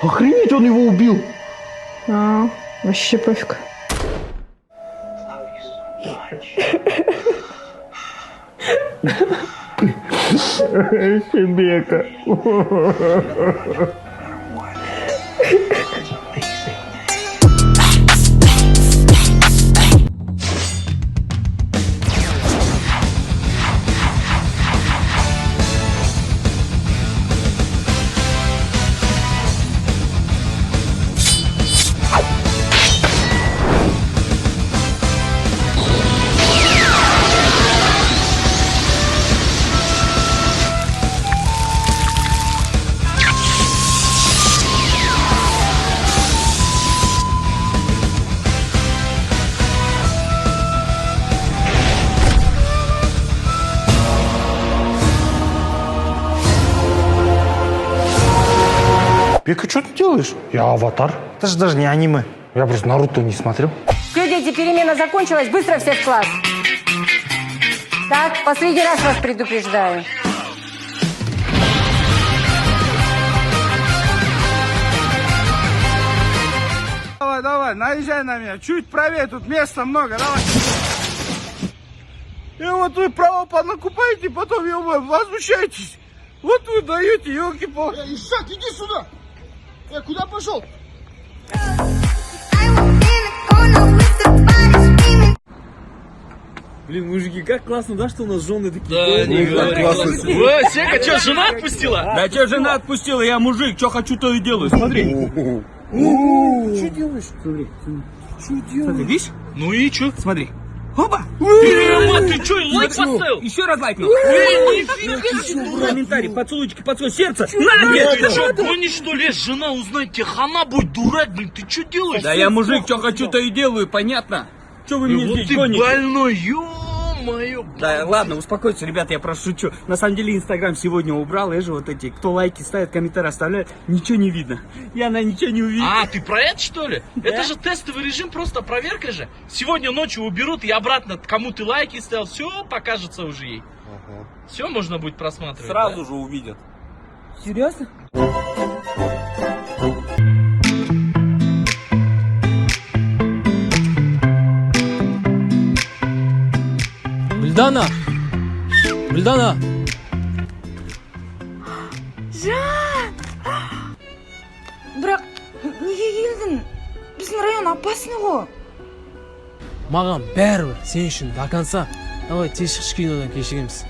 Охренеть, он его убил. Вообще пофиг. Шебека. Бека, что ты делаешь? Я Аватар. Это же даже не аниме. Я просто Наруто не смотрел. Все, дети, перемена закончилась. Быстро все в класс. Так, последний раз вас предупреждаю. Давай, давай, наезжай на меня. Чуть правее, тут места много, давай. И вот вы право понакупаете, потом, ё-моё, возмущаетесь. Вот вы даете, елки-палки. Ишак, иди сюда! Куда пошел? Блин, мужики, как классно, да, что у нас жены такие? Да, не говори. Ой, Сека, что, жена отпустила? Да что жена отпустила, я мужик, что хочу, то и делаю, смотри. Что делаешь? Смотри, что делаешь? Смотри, видишь? Ну и что? Смотри. Опа! Ты что, лайк поставил? Еще раз лайкнул. Нифига. Комментарий, поцелуйчики, поцелуй, сердце. Ты что, гонишь, что ли? Жена узнает, тебе хана будет, дурак, блин, ты что делаешь? Да я мужик, что хочу, то и делаю, понятно? Что вы мне Вот здесь ты гоните? больной, ё-моё. Да ладно, успокойтесь, ребята, я просто шучу. На самом деле Инстаграм сегодня убрал, я же вот эти, кто лайки ставит, комментарии оставляет, ничего не видно. Я на ничего не увидел. А, ты про это, что ли? Это же тестовый режим, просто проверка же. Сегодня ночью уберут и обратно, кому ты лайки ставил, все покажется уже ей. Все можно будет просматривать. Сразу же увидят. Серьезно? Гүлдана! Гүлдана! Бірақ неге келдің? Біздің район опасный ғой. Маған бәрібір, сен үшін до конца. Давай тез шықшы кинодан кешігеміз.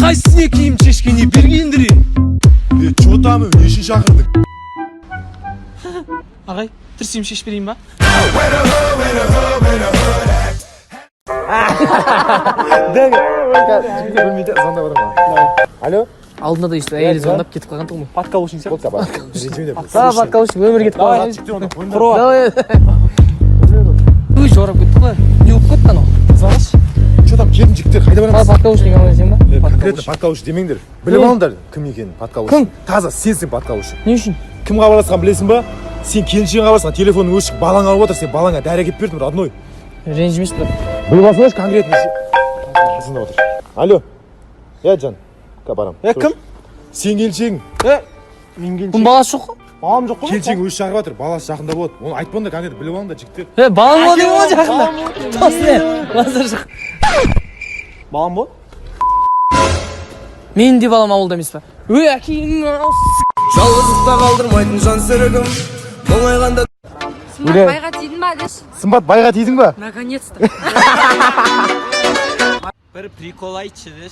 Қайсысына киім шешкене бер киіндірейін? Че там, нешін шақырдың? Ағай, тірсем шеш берейін ба? Білмейді, звондап отырмын. Алло? Алдында да естіп, әйелі звондап кетіп қалған тұғым. Подкаблучник сияқты. Ренжімеде. Подкаблучник өмір кетіп қалған. Давай. Давай. Ой, жорап кетті ғой. Не болып кетті анау? Звоныш. Че там, келдің жігіттер, қайда барамыз? Подкаблучник алайын ба? Конкретно подкаблучник демеңдер. Біліп алыңдар кім екенін подкаблучник. Таза сенсің подкаблучник. Не үшін? Кім хабарласқан білесің ба? Сен келіншегің хабарласқан, телефонның өшік, балаң алып отыр, сен балаңа дәрі әкеліп бердің, родной. Ренжімес бір. Біліп алсаңшы конкретно. Звондап отыр. Алло. Жан. Барам. Кім? Сен келіншегің. Мен келіншегім. Бұның баласы жоқ қой? Балам жоқ қой. Келіншегің өзі шақырып жатыр, баласы жақында болады. Оны айтпаңдар конкретно, біліп алыңдар жігіттер. Балам болады ма жақында? Тосын базар жоқ. Балам болады? Менің де балам ауылда емес па? Әкейің Жалғыздықта қалдырмайтын жан серігім мұңайғанда. Сымбат байға тидің ба, деш? Сымбат байға тидің ба? Наконец-то. Бір прикол айтшы, деш.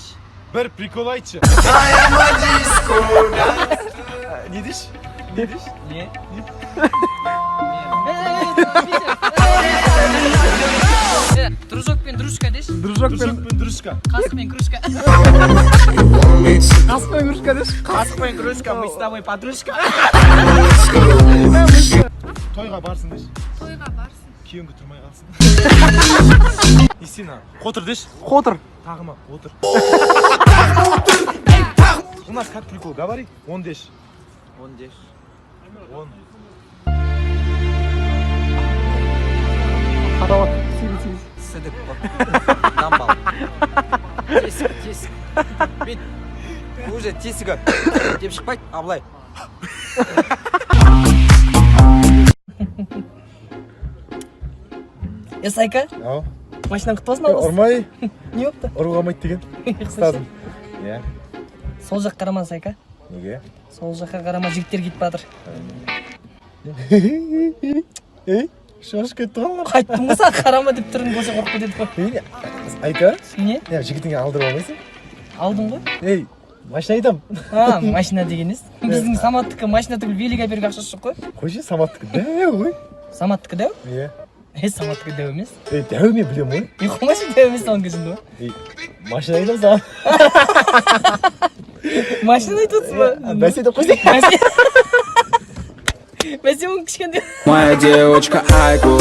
Бір прикол айтшы. Не деш? Не деш? Не. Дружок пен дружка деш? Дружок пен дружка. Қасық пен кружка. Қасық пен кружка деш? Қасық пен кружка, мы с тобой подружка. Тойға барсын деш. Тойға барсын. Күйеуіңді тұрмай қалсын. Истина, қотыр деш. Қотыр. Тағыма, отыр. У нас как прикол, говори. Он деш. Он деш. Он. Сыдық. Дамбал. тесік бүйт уже тесігі деп шықпайды а былай Сайка, Ау. машинаң құтты болсын алғыс. Ұрмай, Не болыпты? ұруға алмайды деген. Ұстазым. Иә. Сол жақ қарама Сайка. Неге? Сол жаққа қарама жігіттер кетіп батыр. Ей, шаш кетті ғой. Қайттың ба саған қарама деп тұрын болса қорқып кетеді ғой. Айка? Не? Я жігітіңе алдырып алмайсың? Алдың ғой? Ей, машина айтам. Машина деген ес. Біздің Саматтікі машина түгіл велик әперуге ақшасы жоқ қой. Қойшы, Саматтікі дәу ғой. Саматтікі дәу? Иә. Саматтікі дәу емес. Дәу мен білем ғой. Қомашы дәу емес соның кезінде ғой. Машина айтам саған. Машина айтып отырсың ба? Бәсе деп қойсың. Бәсе оның кішкенде. Моя девочка Айко